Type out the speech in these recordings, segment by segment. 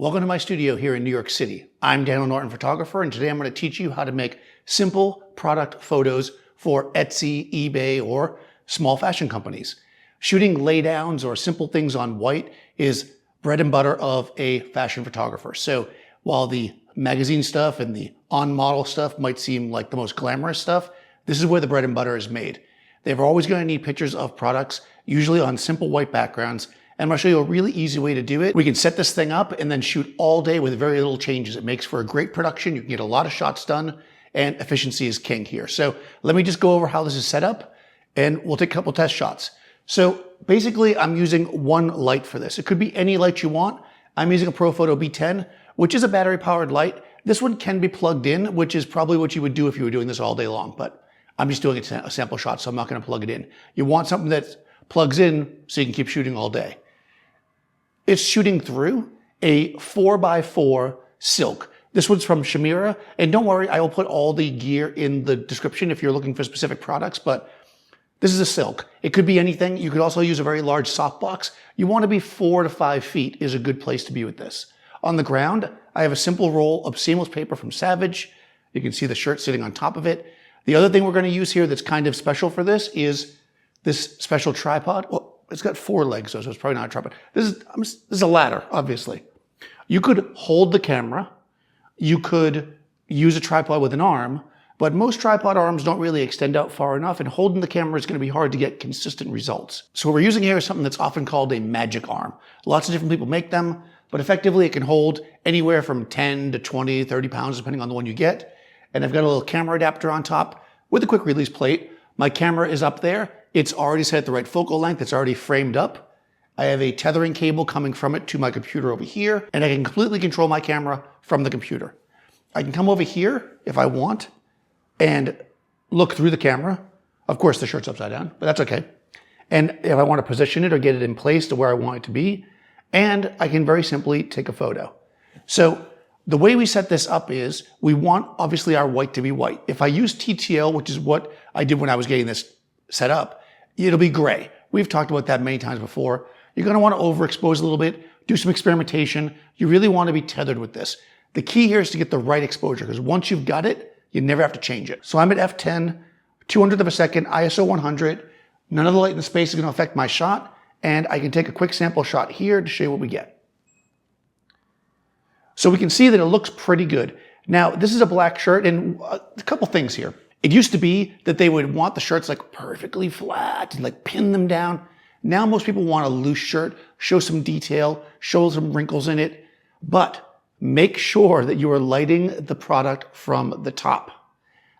Welcome to my studio here in New York City. I'm Daniel Norton, photographer, and today I'm going to teach you how to make simple product photos for Etsy, eBay, or small fashion companies. Shooting laydowns or simple things on white is bread and butter of a fashion photographer. So while the magazine stuff and the on-model stuff might seem like the most glamorous stuff, this is where the bread and butter is made. They're always going to need pictures of products, usually on simple white backgrounds. And I'm going to show you a really easy way to do it. We can set this thing up and then shoot all day with very little changes. It makes for a great production. You can get a lot of shots done, and efficiency is king here. So let me just go over how this is set up, and we'll take a couple test shots. So basically, I'm using one light for this. It could be any light you want. I'm using a Profoto B10, which is a battery-powered light. This one can be plugged in, which is probably what you would do if you were doing this all day long, but I'm just doing a sample shot, so I'm not going to plug it in. You want something that plugs in so you can keep shooting all day. It's shooting through a 4x4 silk. This one's from Shamira. And don't worry, I will put all the gear in the description if you're looking for specific products, but this is a silk. It could be anything. You could also use a very large softbox. You want to be 4 to 5 feet is a good place to be with this. On the ground, I have a simple roll of seamless paper from Savage. You can see the shirt sitting on top of it. The other thing we're going to use here that's kind of special for this is this special tripod. Well, it's got 4 legs, so it's probably not a tripod. This is a ladder, obviously. You could hold the camera. You could use a tripod with an arm, but most tripod arms don't really extend out far enough, and holding the camera is going to be hard to get consistent results. So what we're using here is something that's often called a magic arm. Lots of different people make them, but effectively it can hold anywhere from 10 to 20, 30 pounds, depending on the one you get. And I've got a little camera adapter on top with a quick release plate. My camera is up there. It's already set at the right focal length. It's already framed up. I have a tethering cable coming from it to my computer over here, and I can completely control my camera from the computer. I can come over here if I want and look through the camera. Of course, the shirt's upside down, but that's okay. And if I want to position it or get it in place to where I want it to be, and I can very simply take a photo. So the way we set this up is we want, obviously, our white to be white. If I use TTL, which is what I did when I was getting this set up, it'll be gray. We've talked about that many times before. You're going to want to overexpose a little bit, do some experimentation. You really want to be tethered with this. The key here is to get the right exposure, because once you've got it, you never have to change it. So I'm at f10, 200th of a second, ISO 100. None of the light in the space is going to affect my shot, and I can take a quick sample shot here to show you what we get. So we can see that it looks pretty good. Now, this is a black shirt, and a couple things here. It used to be that they would want the shirts like perfectly flat and like pin them down. Now most people want a loose shirt, show some detail, show some wrinkles in it, but make sure that you are lighting the product from the top.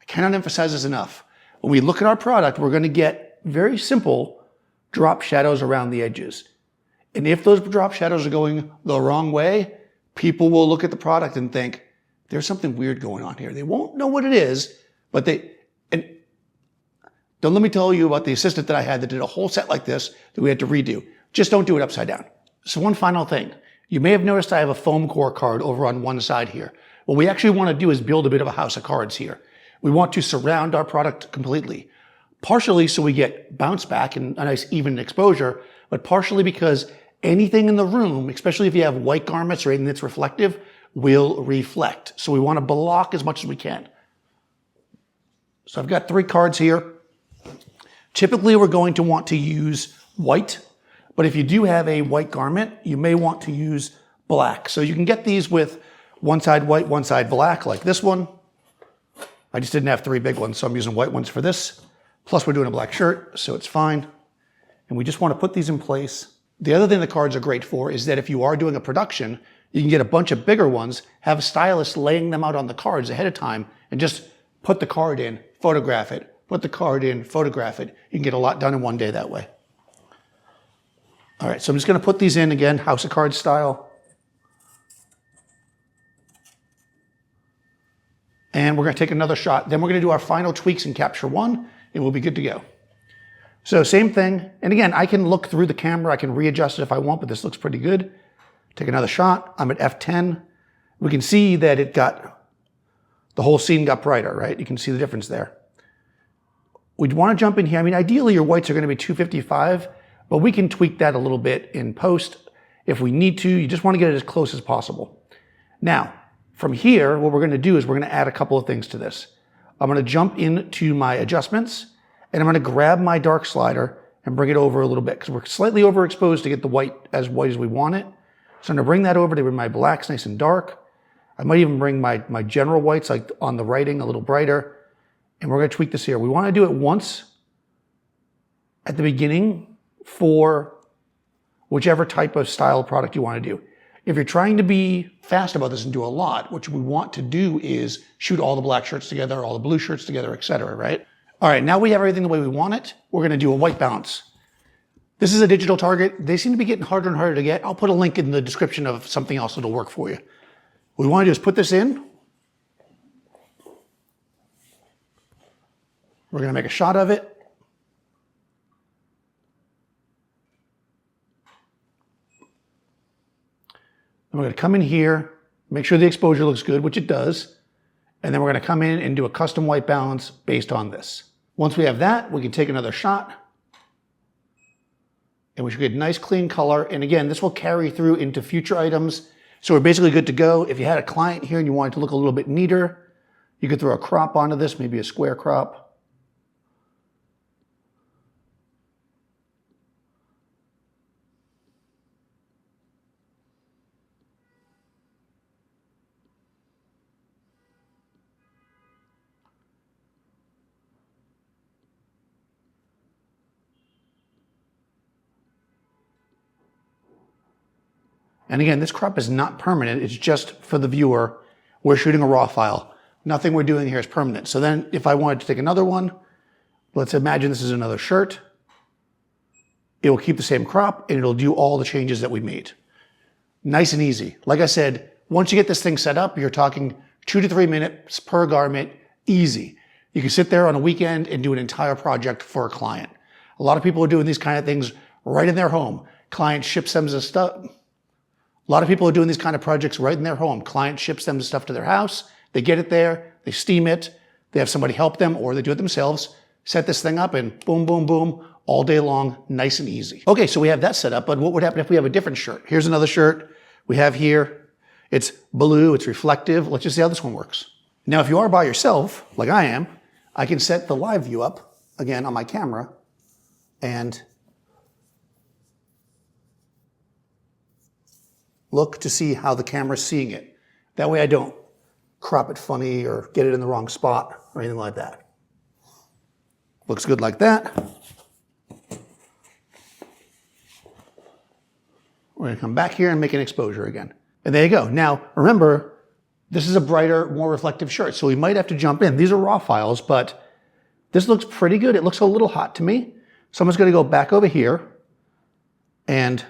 I cannot emphasize this enough. When we look at our product, we're going to get very simple drop shadows around the edges. And if those drop shadows are going the wrong way, people will look at the product and think, there's something weird going on here. They won't know what it is, but and don't let me tell you about the assistant that I had that did a whole set like this that we had to redo. Just don't do it upside down. So one final thing. You may have noticed I have a foam core card over on one side here. What we actually want to do is build a bit of a house of cards here. We want to surround our product completely. Partially so we get bounce back and a nice even exposure, but partially because anything in the room, especially if you have white garments or anything that's reflective, will reflect. So we want to block as much as we can. So I've got 3 cards here. Typically, we're going to want to use white, but if you do have a white garment, you may want to use black. So you can get these with one side white, one side black, like this one. I just didn't have 3 big ones, so I'm using white ones for this. Plus, we're doing a black shirt, so it's fine. And we just want to put these in place. The other thing the cards are great for is that if you are doing a production, you can get a bunch of bigger ones, have a stylist laying them out on the cards ahead of time, and just put the card in, photograph it, put the card in, photograph it. You can get a lot done in one day that way. All right, so I'm just going to put these in again, house of cards style. And we're going to take another shot. Then we're going to do our final tweaks in Capture One, and we'll be good to go. So same thing. And again, I can look through the camera. I can readjust it if I want, but this looks pretty good. Take another shot. I'm at f10. We can see that the whole scene got brighter, right? You can see the difference there. We'd want to jump in here. I mean, ideally your whites are going to be 255, but we can tweak that a little bit in post. If we need to, you just want to get it as close as possible. Now, from here, what we're going to do is we're going to add a couple of things to this. I'm going to jump into my adjustments, and I'm going to grab my dark slider and bring it over a little bit, because we're slightly overexposed to get the white as we want it. So I'm going to bring that over to where my black's nice and dark. I might even bring my general whites, like on the writing, a little brighter. And we're going to tweak this here. We want to do it once at the beginning for whichever type of style product you want to do. If you're trying to be fast about this and do a lot, what we want to do is shoot all the black shirts together, all the blue shirts together, etc., right? All right, now we have everything the way we want it. We're going to do a white balance. This is a digital target. They seem to be getting harder and harder to get. I'll put a link in the description of something else that'll work for you. What we want to do is put this in. We're going to make a shot of it. And we're going to come in here, make sure the exposure looks good, which it does. And then we're going to come in and do a custom white balance based on this. Once we have that, we can take another shot. And we should get a nice clean color. And again, this will carry through into future items. So we're basically good to go. If you had a client here and you wanted to look a little bit neater, you could throw a crop onto this, maybe a square crop. And again, this crop is not permanent. It's just for the viewer. We're shooting a raw file. Nothing we're doing here is permanent. So then if I wanted to take another one, let's imagine this is another shirt. It will keep the same crop and it'll do all the changes that we made. Nice and easy. Like I said, once you get this thing set up, you're talking 2 to 3 minutes per garment, easy. You can sit there on a weekend and do an entire project for a client. A lot of people are doing these kind of things right in their home. Client ships them the stuff. A lot of people are doing these kind of projects right in their home. Client ships them the stuff to their house. They get it there. They steam it. They have somebody help them or they do it themselves. Set this thing up and boom, boom, boom, all day long, nice and easy. Okay, so we have that set up, but what would happen if we have a different shirt? Here's another shirt we have here. It's blue, it's reflective. Let's just see how this one works. Now, if you are by yourself, like I am, I can set the live view up, again, on my camera, and look to see how the camera's seeing it. That way I don't crop it funny or get it in the wrong spot or anything like that. Looks good like that. We're going to come back here and make an exposure again. And there you go. Now, remember, this is a brighter, more reflective shirt, so we might have to jump in. These are raw files, but this looks pretty good. It looks a little hot to me. So I'm just going to go back over here and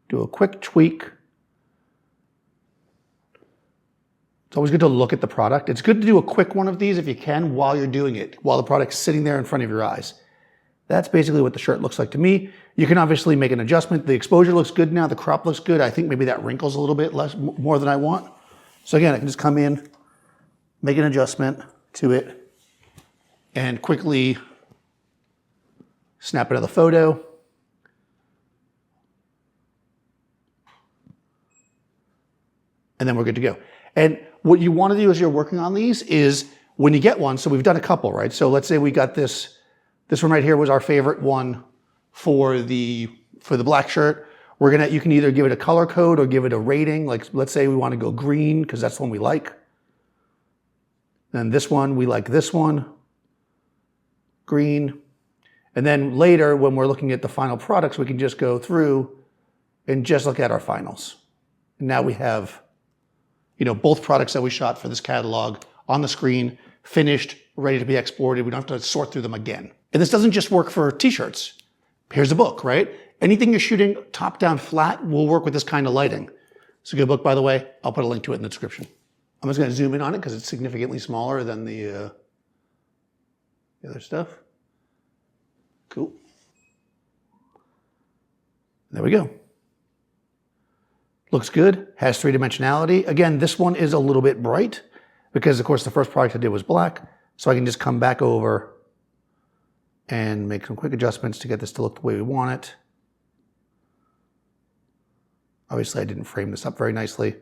do a quick tweak. It's always good to look at the product. It's good to do a quick one of these if you can while you're doing it, while the product's sitting there in front of your eyes. That's basically what the shirt looks like to me. You can obviously make an adjustment. The exposure looks good now. The crop looks good. I think maybe that wrinkles a little bit more than I want. So again, I can just come in, make an adjustment to it, and quickly snap another photo. And then we're good to go. And what you want to do as you're working on these is when you get one, so we've done a couple, right? So let's say we got this one right here was our favorite one for the black shirt. You can either give it a color code or give it a rating. Like let's say we want to go green because that's the one we like. Then this one, we like this one, green. And then later when we're looking at the final products, we can just go through and just look at our finals. And now we have, both products that we shot for this catalog on the screen, finished, ready to be exported. We don't have to sort through them again. And this doesn't just work for t-shirts. Here's a book, right? Anything you're shooting top down flat will work with this kind of lighting. It's a good book, by the way. I'll put a link to it in the description. I'm just going to zoom in on it because it's significantly smaller than the other stuff. Cool. There we go. Looks good, has 3-dimensionality. Again, this one is a little bit bright because, of course, the first product I did was black. So I can just come back over and make some quick adjustments to get this to look the way we want it. Obviously, I didn't frame this up very nicely.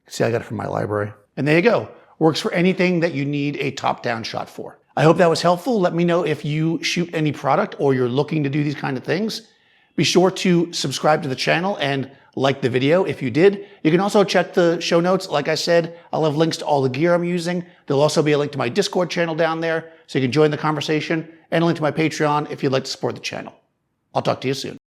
See, I got it from my library. And there you go. Works for anything that you need a top-down shot for. I hope that was helpful. Let me know if you shoot any product or you're looking to do these kind of things. Be sure to subscribe to the channel and like the video if you did. You can also check the show notes. Like I said, I'll have links to all the gear I'm using. There'll also be a link to my Discord channel down there so you can join the conversation, and a link to my Patreon if you'd like to support the channel. I'll talk to you soon.